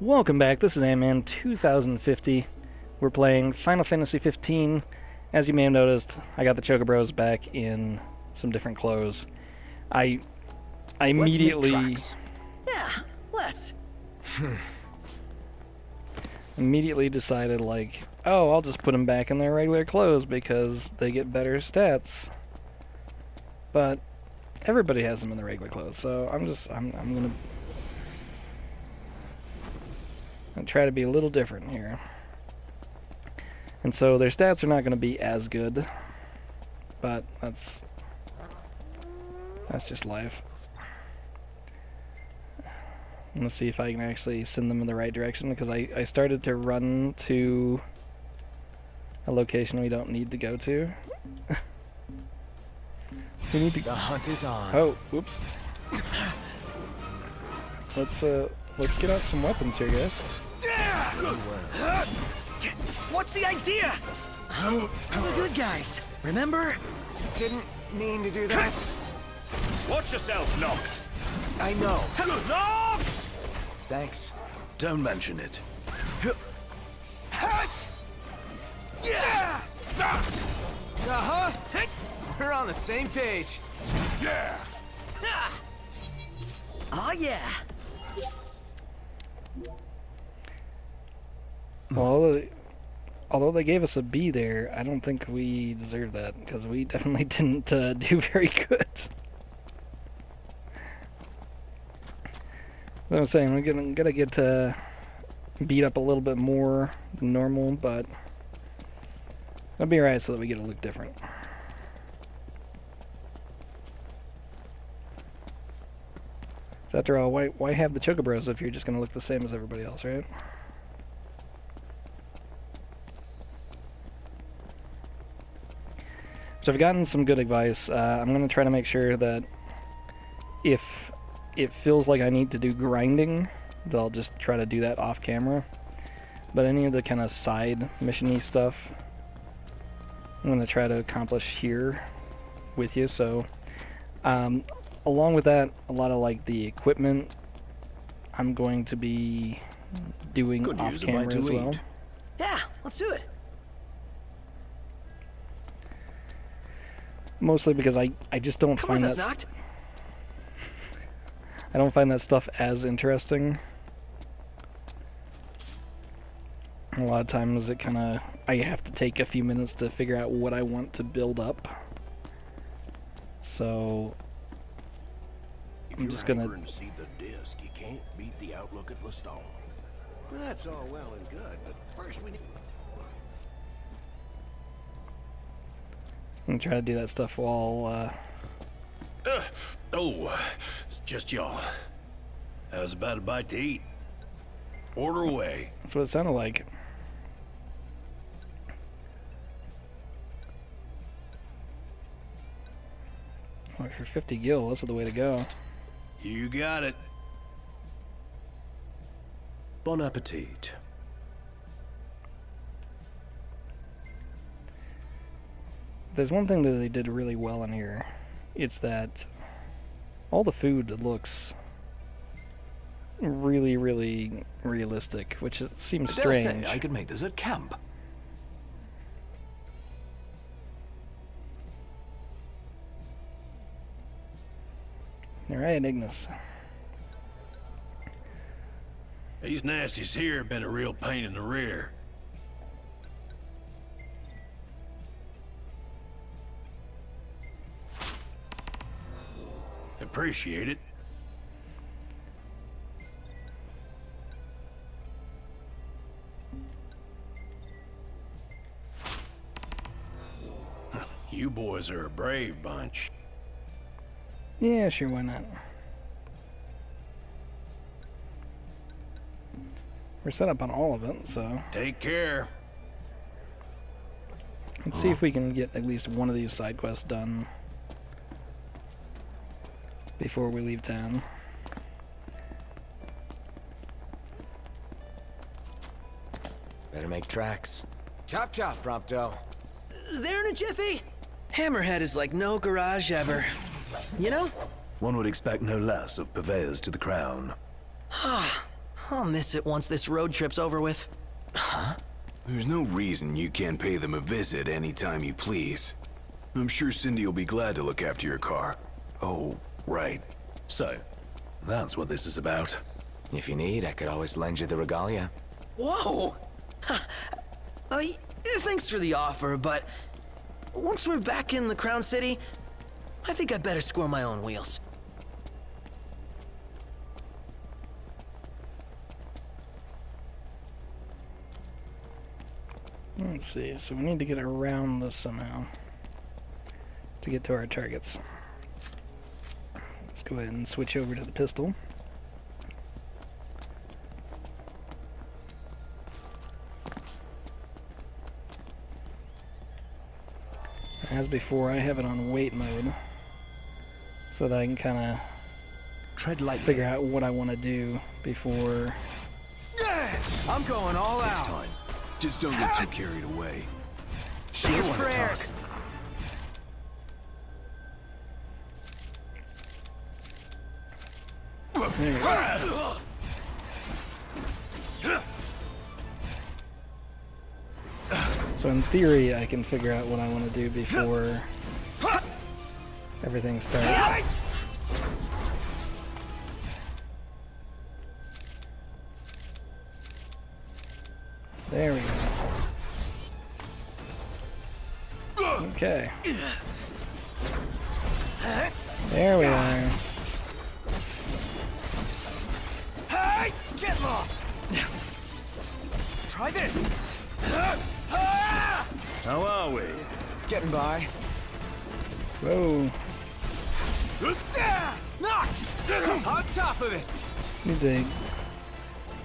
Welcome back, this is Antman2050. We're playing Final Fantasy 15. As you may have noticed, I got the choca-bros back in some different clothes. I immediately... Yeah, let's. immediately decided, like, oh, I'll just put them back in their regular clothes because they get better stats. But everybody has them in their regular clothes, so I'm gonna try to be a little different here. And so their stats are not going to be as good, but that's just life. I'm going to see if I can actually send them in the right direction, because I started to run to a location we don't need to go to. We need to... The hunt is on. Oh, whoops. Let's get out some weapons here, guys. What's the idea? We're the good guys, remember? Didn't mean to do that. Watch yourself, Knocked! I know. Knocked! Thanks. Don't mention it. Yeah! Uh-huh. We're on the same page. Yeah! Oh, yeah. Well, although they gave us a B there, I don't think we deserve that, because we definitely didn't do very good. As I was saying, we're gonna get beat up a little bit more than normal, but that'll be alright so that we get to look different. So after all, why have the choca-bros if you're just gonna look the same as everybody else, right? So I've gotten some good advice. I'm going to try to make sure that if it feels like I need to do grinding, that I'll just try to do that off camera. But any of the kind of side mission-y stuff, I'm going to try to accomplish here with you. So along with that, a lot of like the equipment I'm going to be doing off camera as well. Yeah, let's do it. Mostly because I just don't find that I don't find that stuff as interesting. A lot of times it I have to take a few minutes to figure out what I want to build up. So I'm just gonna see the disc, you can't beat the outlook at Lestone. That's all well and good, but first we need... I'm gonna try to do that stuff while it's just y'all. I was about a bite to eat. Order away. that's what it sounded like. Well, for 50 gil, this is the way to go. You got it. Bon appetit. There's one thing that they did really well in here. It's that all the food looks really, really realistic, which seems strange. Say I could make this at camp. Alright, Ignis. These nasties here have been a real pain in the rear. Appreciate it. You boys are a brave bunch. Yeah, sure, why not? We're set up on all of it, so Take care. let's see if we can get at least one of these side quests done before we leave town. Better make tracks. Chop chop, Prompto. There in a jiffy. Hammerhead is like no garage ever. You know? One would expect no less of purveyors to the crown. I'll miss it once this road trip's over with. There's no reason you can't pay them a visit anytime you please. I'm sure Cindy will be glad to look after your car. Oh, right. So, that's what this is about. If you need, I could always lend you the regalia. Whoa! Thanks for the offer, but once we're back in the Crown City, I think I better score my own wheels. Let's see, so we need to get around this somehow to get to our targets. Let's go ahead and switch over to the pistol. As before, I have it on wait mode so that I can kind of Tread lightly. figure out what I want to do before. I'm going all This out. time, just don't get too carried away. Say your prayers. There we go. So in theory, I can figure out what I want to do before everything starts. There we go. Okay. There we are. Hey! Get lost! Try this! How are we? Getting by. Whoa. Knocked! On top of it!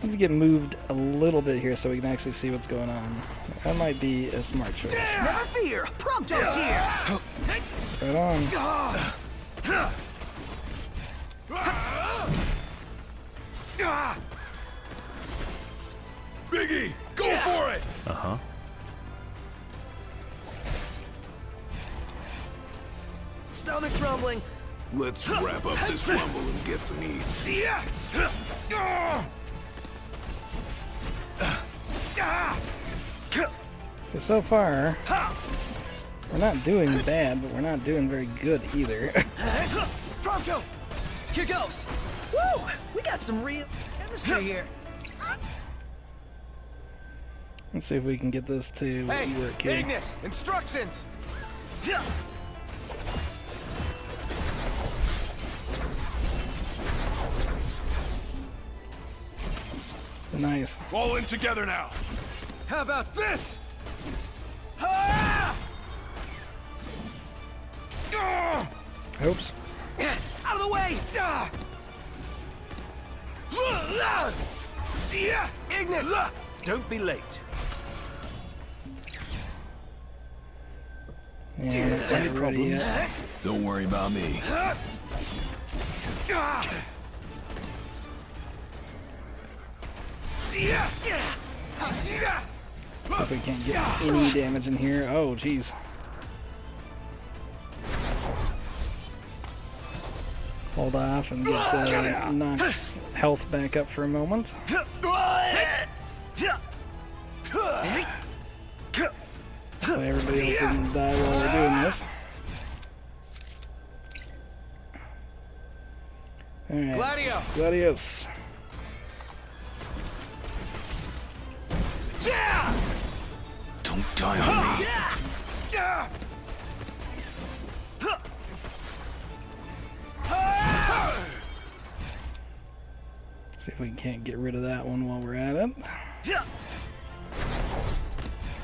Need to get moved a little bit here so we can actually see what's going on. That might be a smart choice. Never fear! Prompto's here! Right on. Biggie, go for it! Uh-huh. Stomach's rumbling. Let's wrap up this rumble and get some ease. Yes! So far, we're not doing bad, but we're not doing very good either. Prompto! Here goes! Woo! We got some real chemistry here. Let's see if we can get this to work here. Ignis! Instructions! Nice. All in together now. How about this? Oops. Out of the way! Ignis! Don't be late. Yeah, that's Any not ready problems? yet. Don't worry about me. See if we can't get any damage in here. Oh, jeez. Hold off and get Nox's health back up for a moment. So everybody else didn't die while we're doing this. Alright. Gladio! Gladius. Don't die on me. See if we can't get rid of that one while we're at it.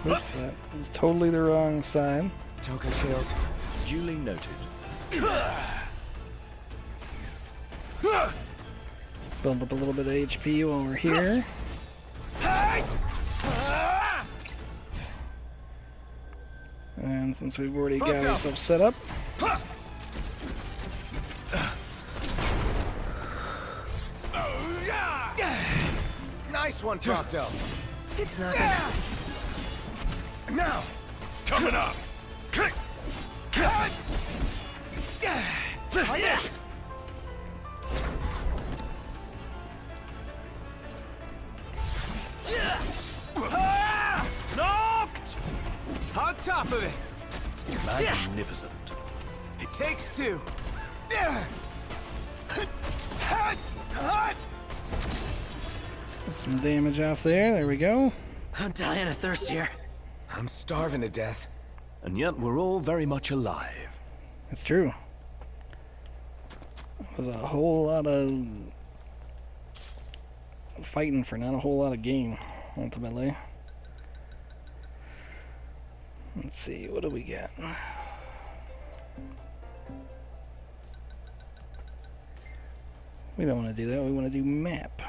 Oops, that is totally the wrong side. Toka killed. Duly noted. Build up a little bit of HP while we're here. And since we've already got ourselves set up, Nice one, Prompto. It's not Now, coming up. Try this! top of it. Magnificent. It takes two. Get some damage off there. There we go. I'm dying of thirst here. I'm starving to death. And yet we're all very much alive. That's true. It was a whole lot of fighting for not a whole lot of gain, ultimately. Let's see, what do we got? We don't want to do that, we want to do map.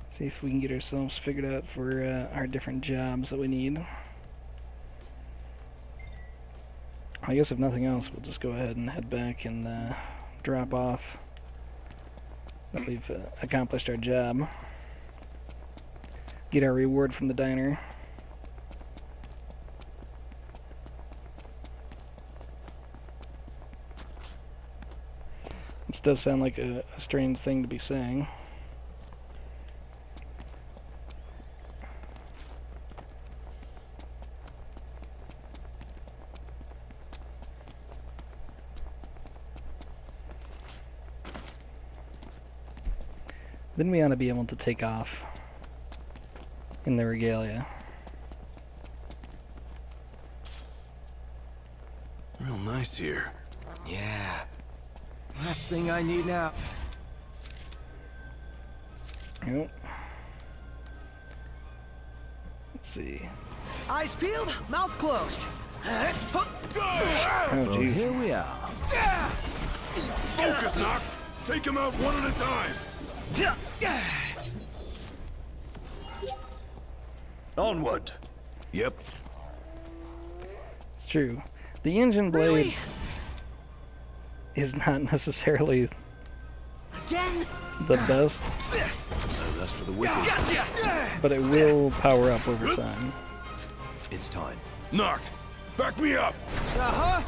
See if we can get ourselves figured out for our different jobs that we need. I guess if nothing else, we'll just go ahead and head back and drop off that we've accomplished our job. Get our reward from the diner. This does sound like a strange thing to be saying. Then we ought to be able to take off in the regalia. Real nice here. Yeah. Last thing I need now. Yep. Let's see. Eyes peeled, mouth closed. Oh, Well, jeez. here we are. Focus, knocked! Take him out one at a time! Onward. Yep. It's true. The engine blade Really? is not necessarily Again? the best, No rest for the wicked. Gotcha! but it will power up over time. It's time. Knocked! Back me up! Uh-huh.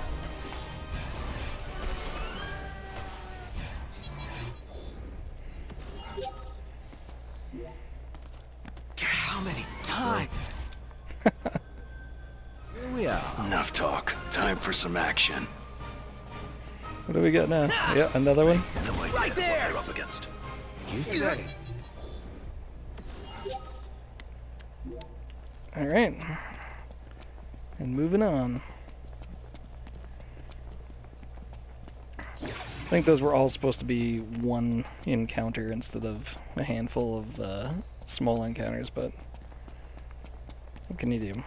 How many times? Here we are. Enough talk. Time for some action. What do we got now? Yeah, another one. No idea Right there. what you're up against. You said it. Alright. And moving on. I think those were all supposed to be one encounter instead of a handful of small encounters, but what can you do?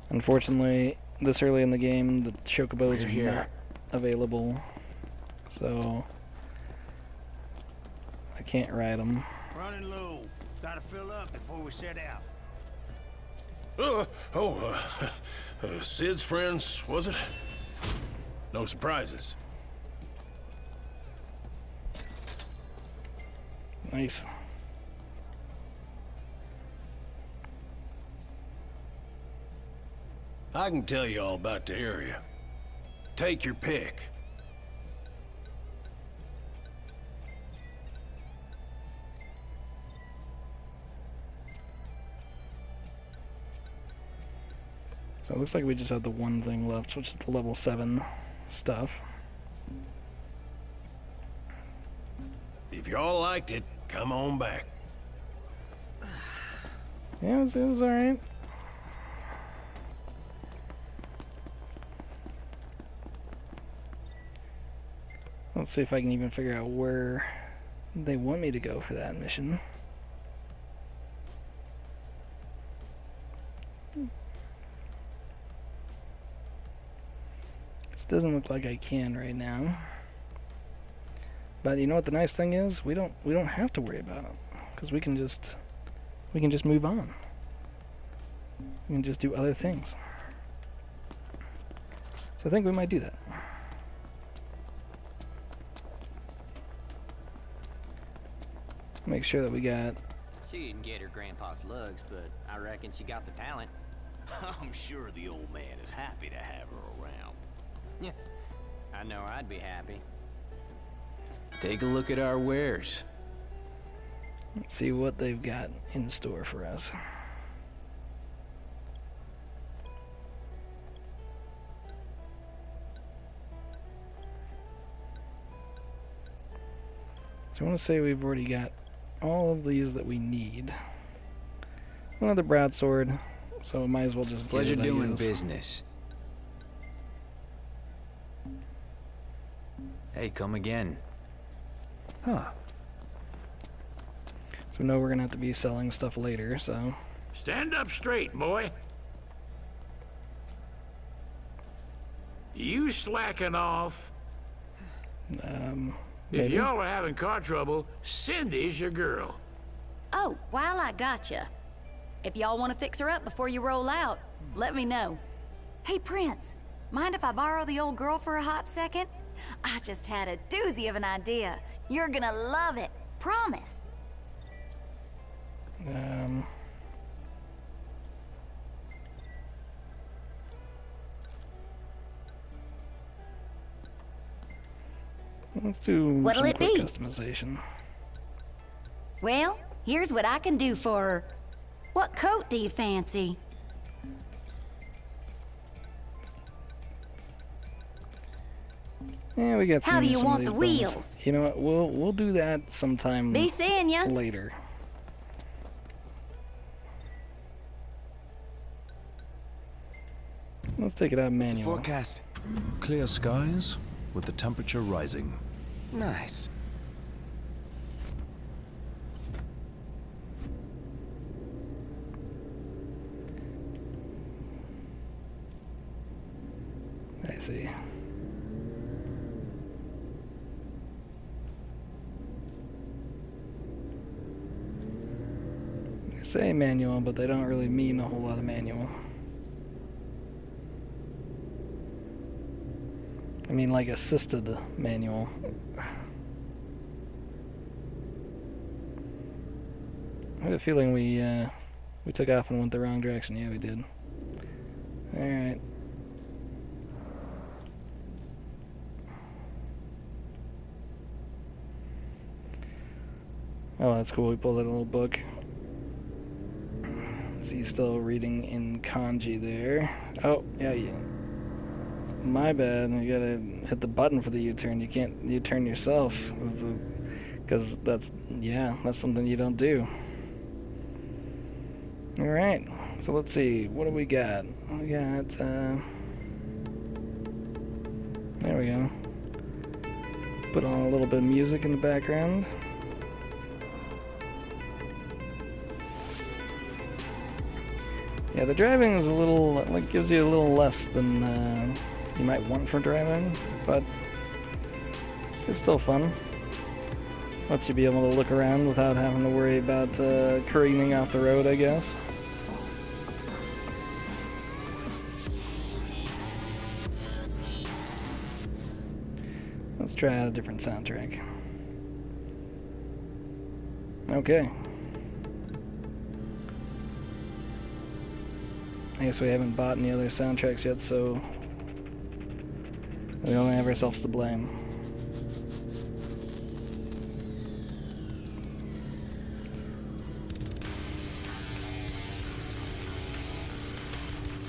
Unfortunately, this early in the game, the choca-bros are not available, so I can't ride them. Running low. Gotta fill up before we set out. Sid's friends, was it? No surprises. Nice. I can tell you all about the area. Take your pick. So it looks like we just have the one thing left, which is the level 7 stuff. If y'all liked it, come on back. Yeah, it was alright. Let's see if I can even figure out where they want me to go for that mission. This doesn't look like I can right now. But you know what the nice thing is? We don't have to worry about it, because we can just move on. We can just do other things. So I think we might do that. Make sure that we got. She didn't get her grandpa's lugs, but I reckon she got the talent. I'm sure the old man is happy to have her around. Yeah. I know I'd be happy. Take a look at our wares. Let's see what they've got in store for us. So I want to say we've already got all of these that we need. Another broadsword, so I might as well just get Pleasure it, I doing guess. business. Hey, come again. Huh. So we know we're gonna have to be selling stuff later, so Stand up straight, boy. You slacking off. If maybe. y'all are having car trouble, Cindy's your girl. Oh, while I gotcha. If y'all want to fix her up before you roll out, let me know. Hey, Prince, mind if I borrow the old girl for a hot second? I just had a doozy of an idea. You're gonna love it. Promise. Let's do What'll some it quick be? customization. Well, here's what I can do for her. What coat do you fancy? Yeah, we got some. How do you some want of the these bonus. wheels? You know what? We'll do that sometime Be seeing ya. later. Let's take it out What's the manual. forecast? Clear skies with the temperature rising. Nice. I see. They say manual, but they don't really mean a whole lot of manual. I mean, like assisted manual. I have a feeling we took off and went the wrong direction. Yeah, we did. All right. Oh, that's cool. We pulled out a little book. So you're still reading in kanji there. Oh, yeah, yeah. My bad. You gotta hit the button for the U-turn. You can't U-turn yourself. Because that's something you don't do. Alright. So let's see. What do we got? We got, there we go. Put on a little bit of music in the background. Yeah, the driving is a little, like, gives you a little less than you might want for driving, but it's still fun. Lets you be able to look around without having to worry about careening off the road, I guess. Let's try out a different soundtrack. Okay. I guess we haven't bought any other soundtracks yet, so we only have ourselves to blame.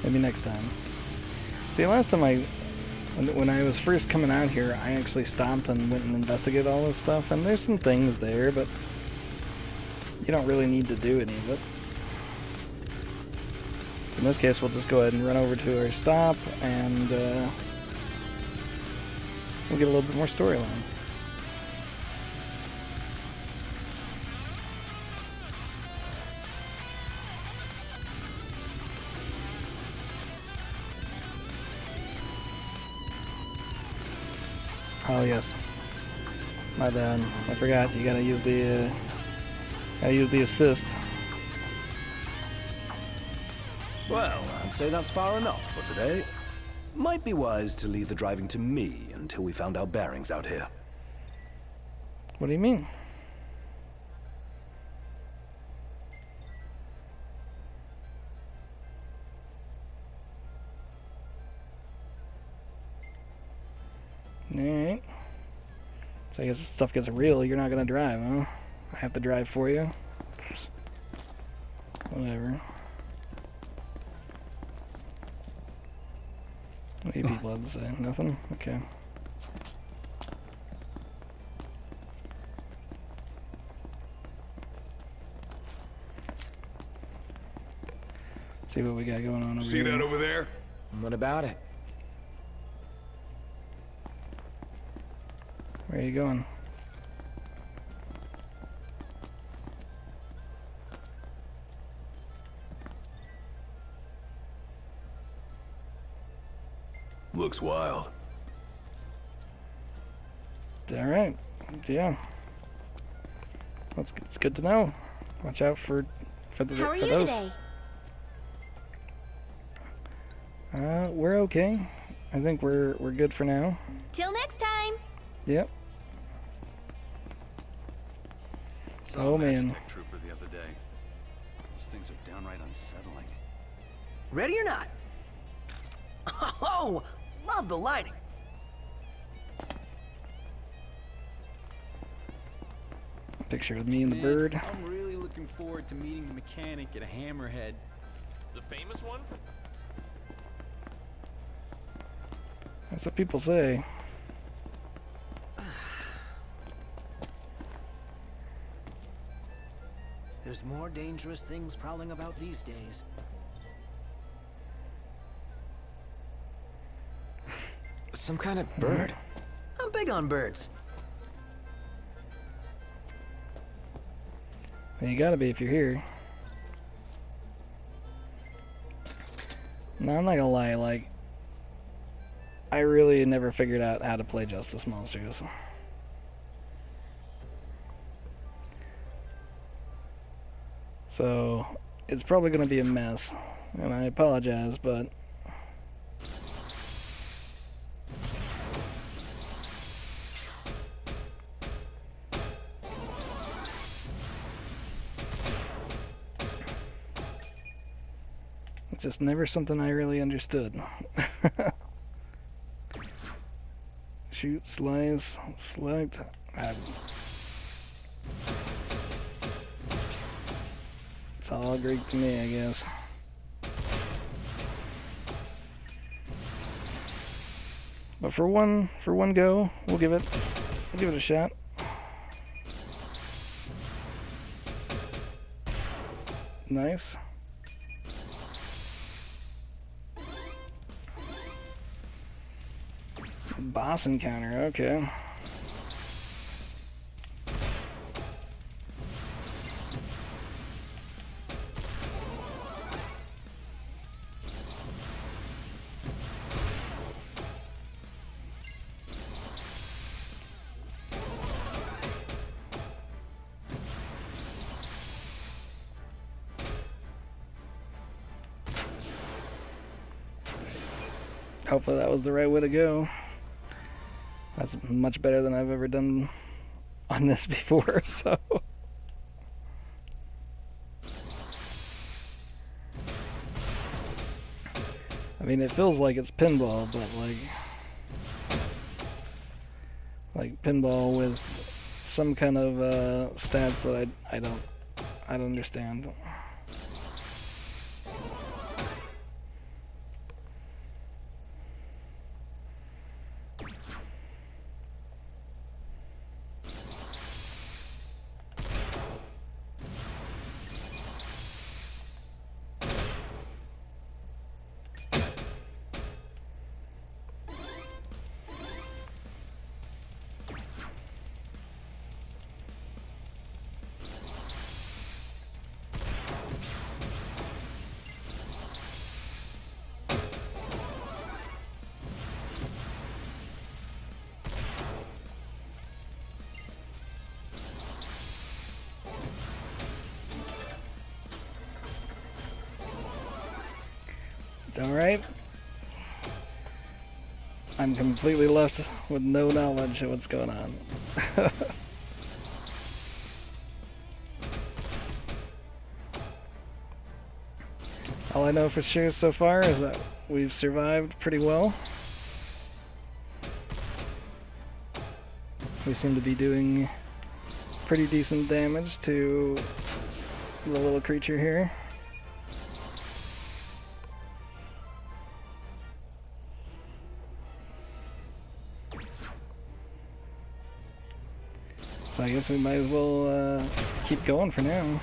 Maybe next time. See, last time when I was first coming out here, I actually stopped and went and investigated all this stuff, and there's some things there, but you don't really need to do any of it. So in this case, we'll just go ahead and run over to our stop, and we'll get a little bit more storyline. Oh yes, my bad. I forgot. You gotta use the assist. Well, I'd say that's far enough for today. Might be wise to leave the driving to me until we found our bearings out here. What do you mean? Alright. So I guess if stuff gets real, you're not gonna drive, huh? I have to drive for you? Whatever. What do you people have to say? Nothing? Okay. Let's see what we got going on over See here. that over there? What about it? Where are you going? Looks wild. Alright. Yeah. It's good to know. Watch out for How are you those. today? We're okay. I think we're good for now. Till next time. Yep. Oh man. Trooper the other day. Those things are downright unsettling. Ready or not? Oh, love the lighting. Picture of me and the bird. I'm really looking forward to meeting the mechanic at a Hammerhead. The famous one? That's what people say. There's more dangerous things prowling about these days. Some kind of bird. I'm big on birds. Well, you gotta be if you're here. No, I'm not gonna lie, like, I really never figured out how to play Justice Monsters. So, it's probably gonna be a mess, and I apologize, but it's just never something I really understood. Shoot, slice, select. It's all Greek to me, I guess. But for one go, we'll give it a shot. Nice. Boss encounter, okay. Hopefully that was the right way to go. That's much better than I've ever done on this before, so. I mean, it feels like it's pinball, but like pinball with some kind of stats that I don't understand. Alright. I'm completely left with no knowledge of what's going on. All I know for sure so far is that we've survived pretty well. We seem to be doing pretty decent damage to the little creature here. So I guess we might as well keep going for now.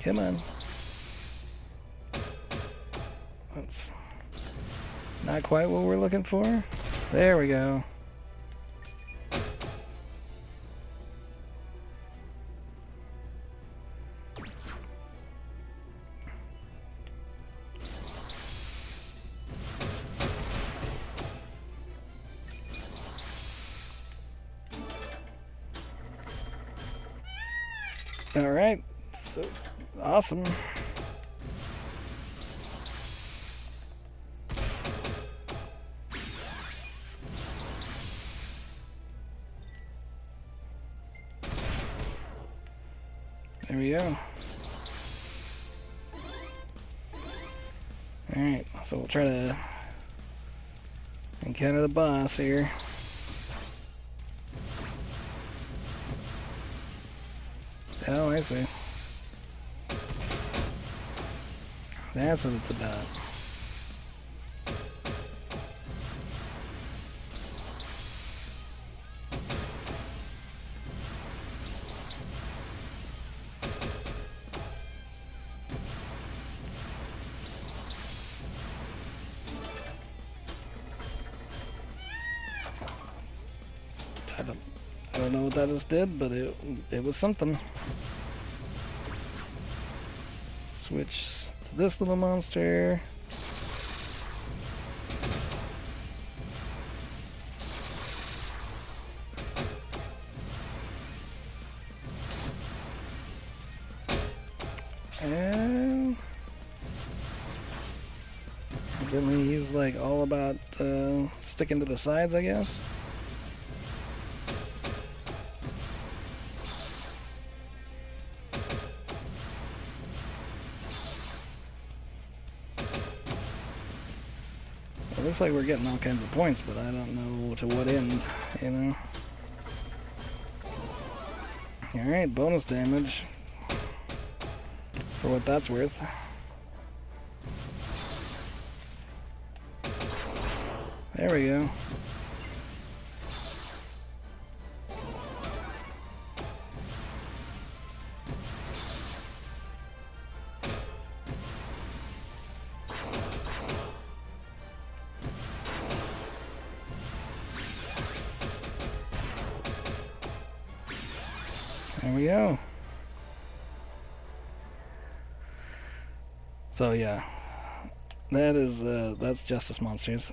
Come on. That's not quite what we're looking for. There we go. All right. So awesome. There we go. Alright, so we'll try to encounter the boss here. Oh, I see. That's what it's about. I don't know what that just did, but it was something. Switch to this little monster. And evidently he's like all about sticking to the sides, I guess. Looks like we're getting all kinds of points, but I don't know to what end, you know. Alright, bonus damage. For what that's worth. There we go. There we go. So yeah, that is that's Justice Monsters.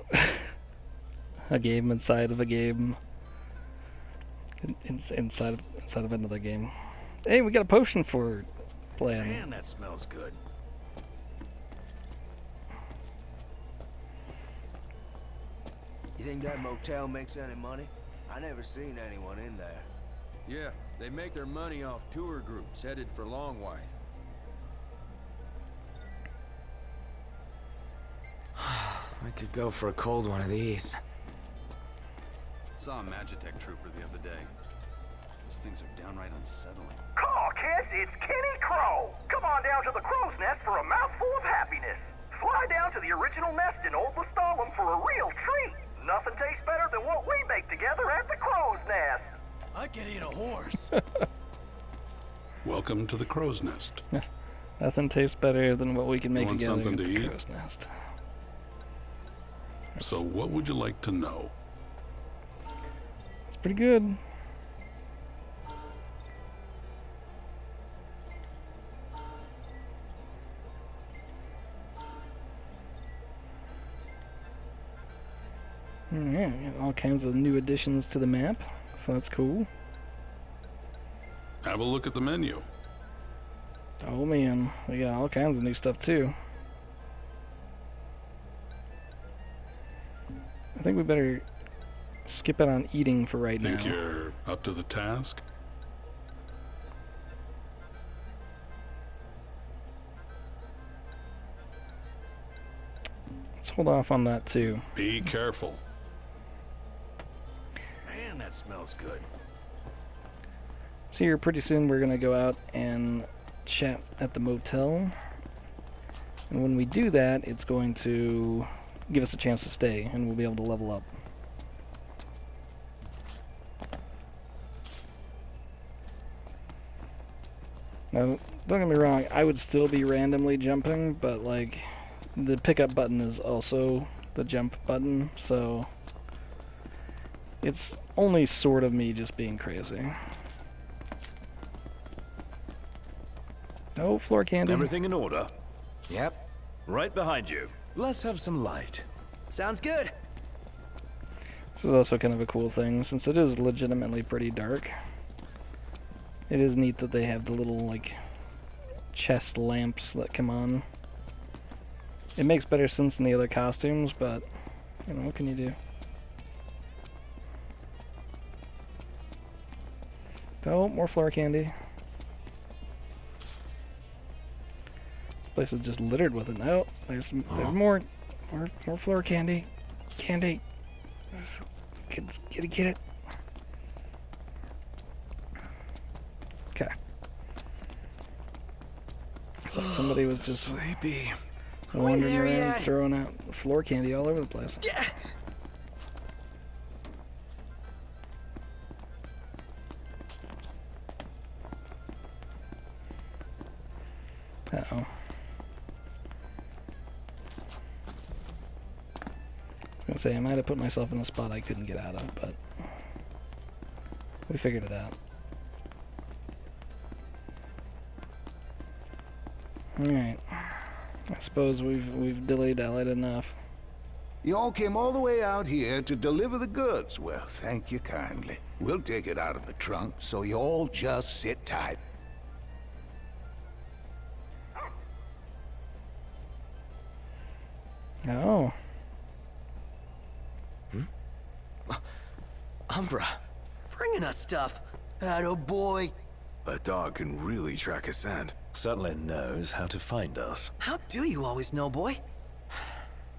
A game inside of a game, inside of another game. Hey, we got a potion for playing. Man, that smells good. You think that motel makes any money? I never seen anyone in there. Yeah, they make their money off tour groups headed for Longwythe. I could go for a cold one of these. Saw a Magitech trooper the other day. Those things are downright unsettling. Come on, kids, it's Kenny Crow. Come on down to the Crow's Nest for a mouthful of happiness. Fly down to the original nest in Old Lestalem for a real treat. Nothing tastes better than what we make together at the Crow's Nest. I could eat a horse. Welcome to the Crow's Nest. Nothing tastes better than what we can make Want together something at to the eat? Crow's Nest. So what would you like to know? It's pretty good. Yeah, all kinds of new additions to the map, so that's cool. Have a look at the menu. Oh man, we got all kinds of new stuff too. I think we better skip it on eating for right Think now. you're up to the task? Let's hold off on that too. Be careful. Man, that smells good. So here, pretty soon we're gonna go out and chat at the motel. And when we do that, it's going to give us a chance to stay, and we'll be able to level up. Now, don't get me wrong, I would still be randomly jumping, but like, the pickup button is also the jump button, so it's only sort of me just being crazy. Oh, floor candy. Everything in order? Yep. Right behind you. Let's have some light. Sounds good. This is also kind of a cool thing, since it is legitimately pretty dark. It is neat that they have the little, like, chest lamps that come on. It makes better sense than the other costumes, but, you know, what can you do? Oh, more floor candy. This place is just littered with it. No, there's more floor candy. Candy. Get it. Okay. So somebody was just Sleepy. wandering around throwing out floor candy all over the place. Uh-oh. I was gonna say, I might have put myself in a spot I couldn't get out of, but we figured it out. Alright. I suppose we've dilly-dallied enough. You all came all the way out here to deliver the goods. Well, thank you kindly. We'll take it out of the trunk, so you all just sit tight. Oh. Umbra, bringing us stuff. Atta boy. That dog can really track a scent. Certainly knows how to find us. How do you always know, boy?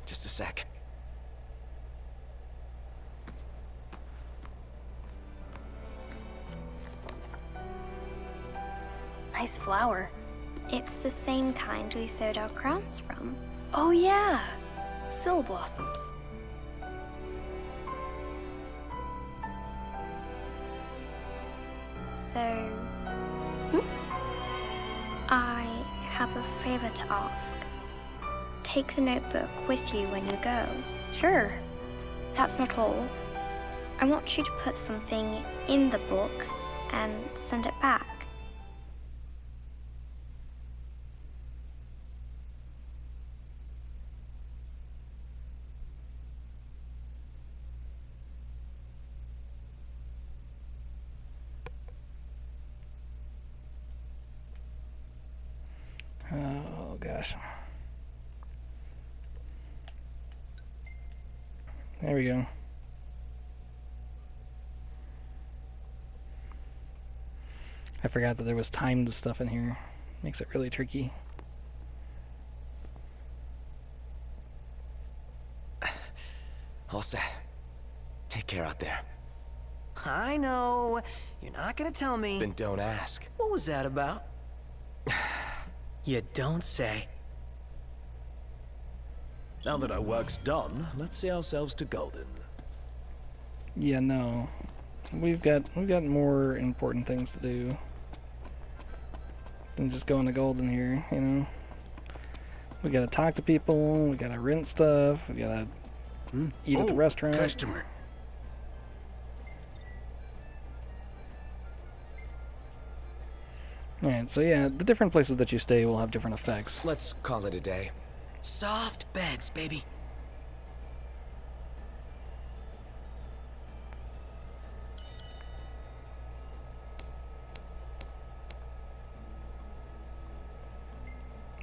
Just a sec. Nice flower. It's the same kind we sewed our crowns from. Oh yeah, still blossoms. So, I have a favor to ask. Take the notebook with you when you go. Sure. That's not all. I want you to put something in the book and send it back. Oh gosh. There we go. I forgot that there was timed stuff in here. Makes it really tricky. All set. Take care out there. I know. You're not gonna tell me. Then don't ask. What was that about? You don't say. Now that our work's done, let's see ourselves to Golden. Yeah, no. We've got more important things to do than just going to Golden here, you know. We gotta talk to people, we gotta rent stuff, we gotta eat at the restaurant. Customer. Alright, so yeah, the different places that you stay will have different effects. Let's call it a day. Soft beds, baby.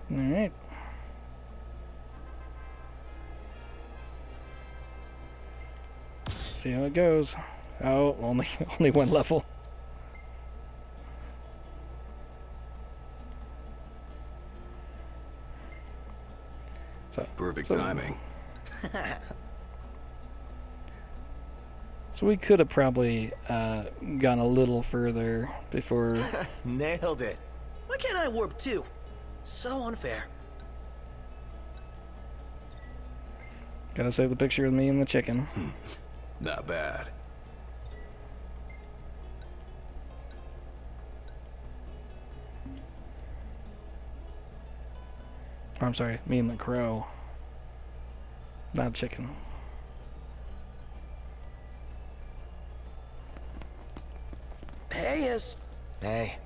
Alright. See how it goes. Oh, only one level. Perfect timing. So we could have probably gone a little further before. Nailed it. Why can't I warp too? So unfair. Gotta save the picture of me and the chicken. Not bad. Oh, I'm sorry, me and the crow. Not chicken. Hey, yes. Hey.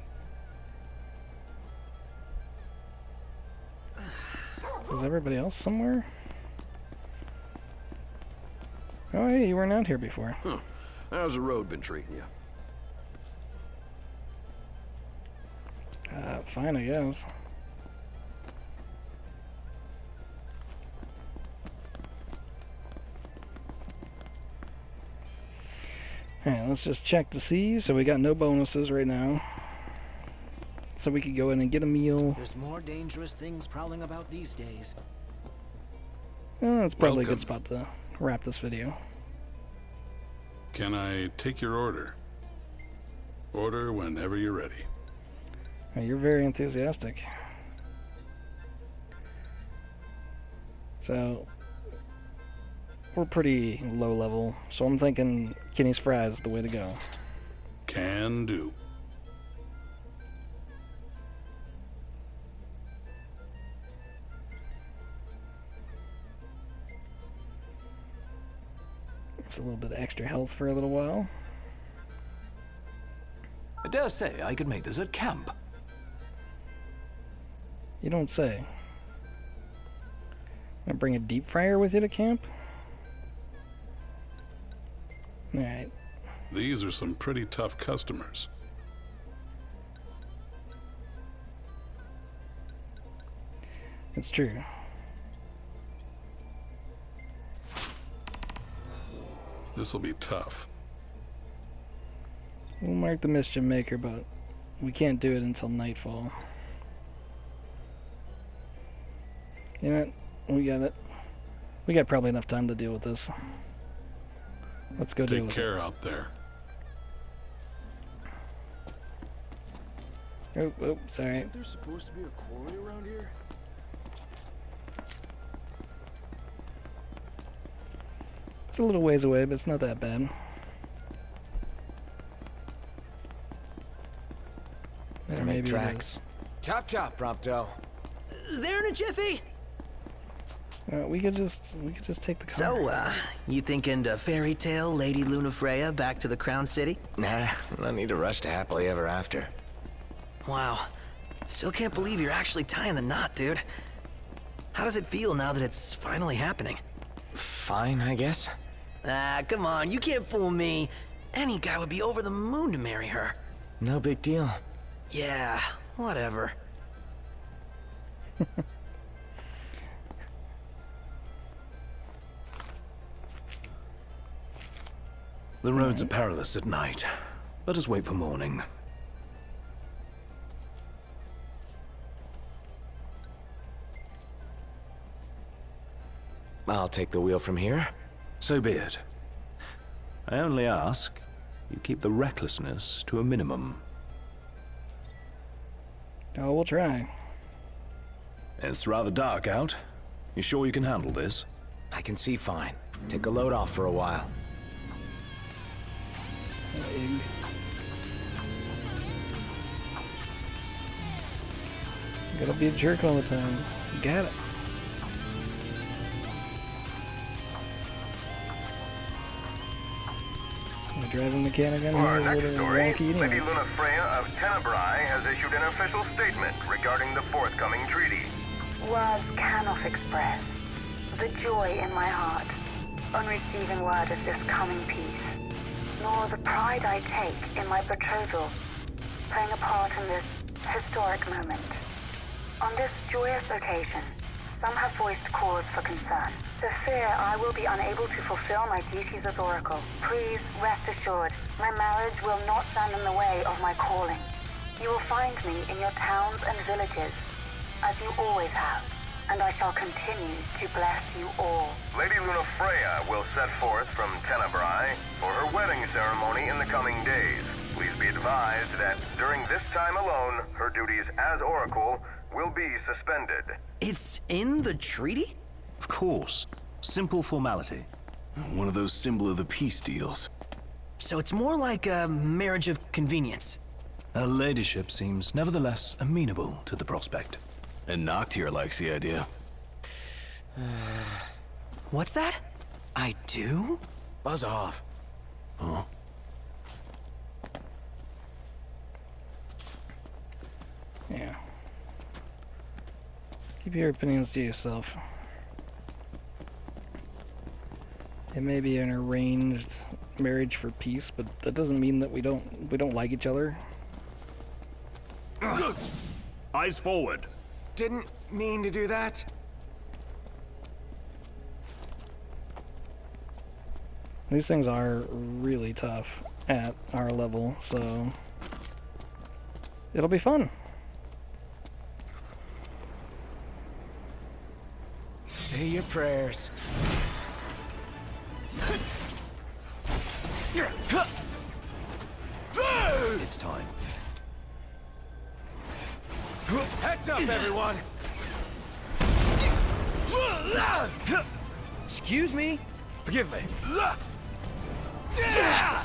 Is everybody else somewhere? Oh, hey, you weren't out here before. How's the road been treating you? Fine, I guess. Alright, let's just check to see. So we got no bonuses right now. So we could go in and get a meal. There's more dangerous things prowling about these days. That's probably a good spot to wrap this video. Can I take your order? Order whenever you're ready. You're very enthusiastic. So, we're pretty low level, so I'm thinking Kenny's Fries is the way to go. Can do. Just a little bit of extra health for a little while. I dare say I could make this at camp. You don't say. Gonna bring a deep fryer with you to camp? Alright. These are some pretty tough customers. It's true. This'll be tough. We'll mark the Mischief Maker, but we can't do it until nightfall. You know what? We got it. We got probably enough time to deal with this. Let's go deal with it. Take care out there. Oh, sorry. Isn't there supposed to be a quarry around here? It's a little ways away, but it's not that bad. Better make tracks. Chop chop, Prompto. There in a jiffy. We could just take the car. So, you thinking to fairy tale Lady Lunafreya back to the Crown City? Nah, no need to rush to happily ever after. Wow. Still can't believe you're actually tying the knot, dude. How does it feel now that it's finally happening? Fine, I guess. Ah, come on, you can't fool me. Any guy would be over the moon to marry her. No big deal. Yeah, whatever. The roads are perilous at night. Let us wait for morning. I'll take the wheel from here. So be it. I only ask you keep the recklessness to a minimum. Oh, we'll try. It's rather dark out. You sure you can handle this? I can see fine. Take a load off for a while. You gotta be a jerk all the time. You got it. The driving mechanic on For our here is a next little story, wonky Lady anyways. Lunafreya of Tenebrae has issued an official statement regarding the forthcoming treaty. Words cannot express the joy in my heart on receiving word of this coming peace, nor the pride I take in my betrothal playing a part in this historic moment. On this joyous occasion, Some have voiced cause for concern. The fear I will be unable to fulfill my duties as Oracle. Please rest assured, my marriage will not stand in the way of my calling. You will find me in your towns and villages, as you always have, and I shall continue to bless you all. Lady Luna Freya will set forth from Tenebrae for her wedding ceremony in the coming days. Please be advised that during this time alone, her duties as Oracle will be suspended. It's in the treaty? Of course. Simple formality. One of those symbol of the peace deals. So it's more like a marriage of convenience. Her ladyship seems nevertheless amenable to the prospect. And Noctier likes the idea. What's that? I do? Buzz off. Huh? Yeah. Keep your opinions to yourself. It may be an arranged marriage for peace, but that doesn't mean that we don't like each other. Eyes forward. Didn't mean to do that. These things are really tough at our level, so it'll be fun. Say your prayers. It's time. Heads up, everyone! Excuse me? Forgive me. Well,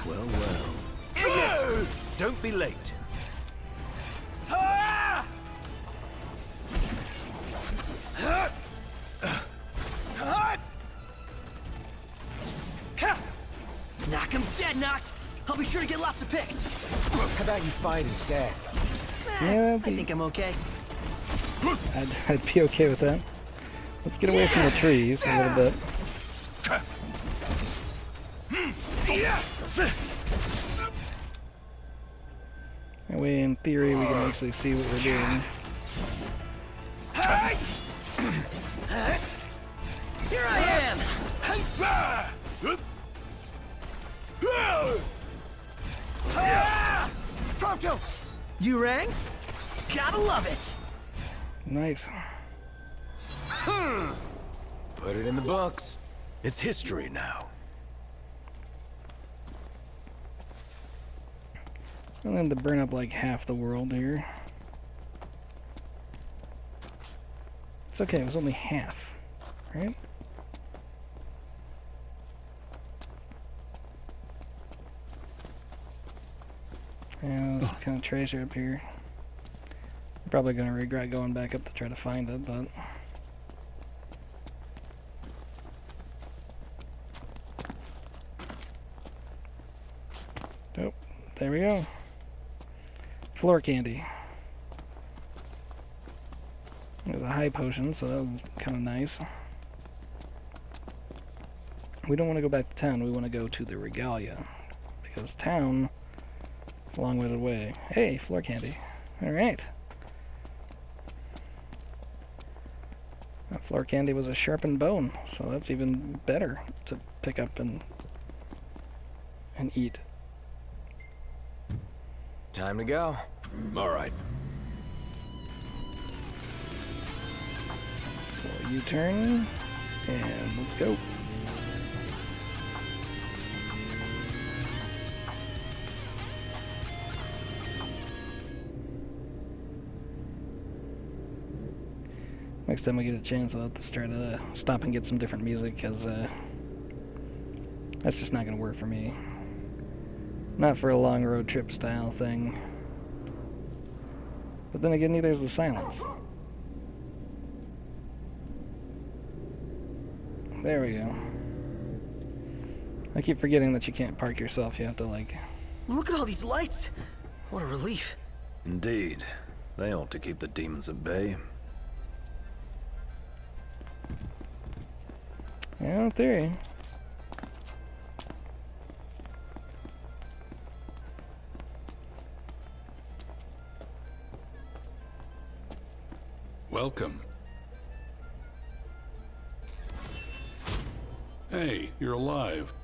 well. Ignis! Don't be late. Knock him dead, knocked! I'll be sure to get lots of picks. How about you fight instead? Yeah, I think I'm okay. I'd be okay with that. Let's get away from the trees a little bit. That way, in theory, we can actually see what we're doing. Here I am! Prompto! You rang? Gotta love it! Nice. Put it in the books. It's history now. I'm going to burn up like half the world here. It's okay, it was only half, right? Yeah, there's some kind of treasure up here. I'm probably going to regret going back up to try to find it, but... Oh, there we go. Floor candy. There's a high potion, so that was kind of nice. We don't want to go back to town, we want to go to the Regalia. Because town is a long way away. Hey, floor candy. Alright. That floor candy was a sharpened bone, so that's even better to pick up and eat. Time to go. All right. Let's pull a U-turn, and let's go. Next time we get a chance, I'll have to stop and get some different music, because that's just not going to work for me. Not for a long road trip style thing. But then again, neither is the silence. There we go. I keep forgetting that you can't park yourself. You have to, like... Look at all these lights! What a relief. Indeed. They ought to keep the demons at bay. Yeah, in theory. Welcome. Hey, you're alive.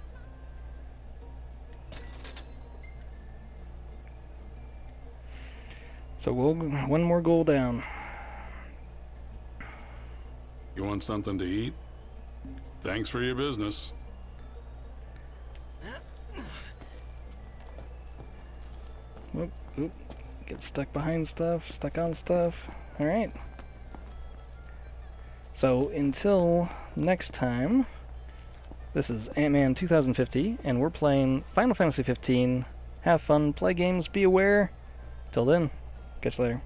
So we'll one more goal down. You want something to eat? Thanks for your business. Oop, oop. Get stuck behind stuff, stuck on stuff. Alright. So until next time, this is Antman2050, and we're playing Final Fantasy 15. Have fun, play games, be aware. Till then, catch you later.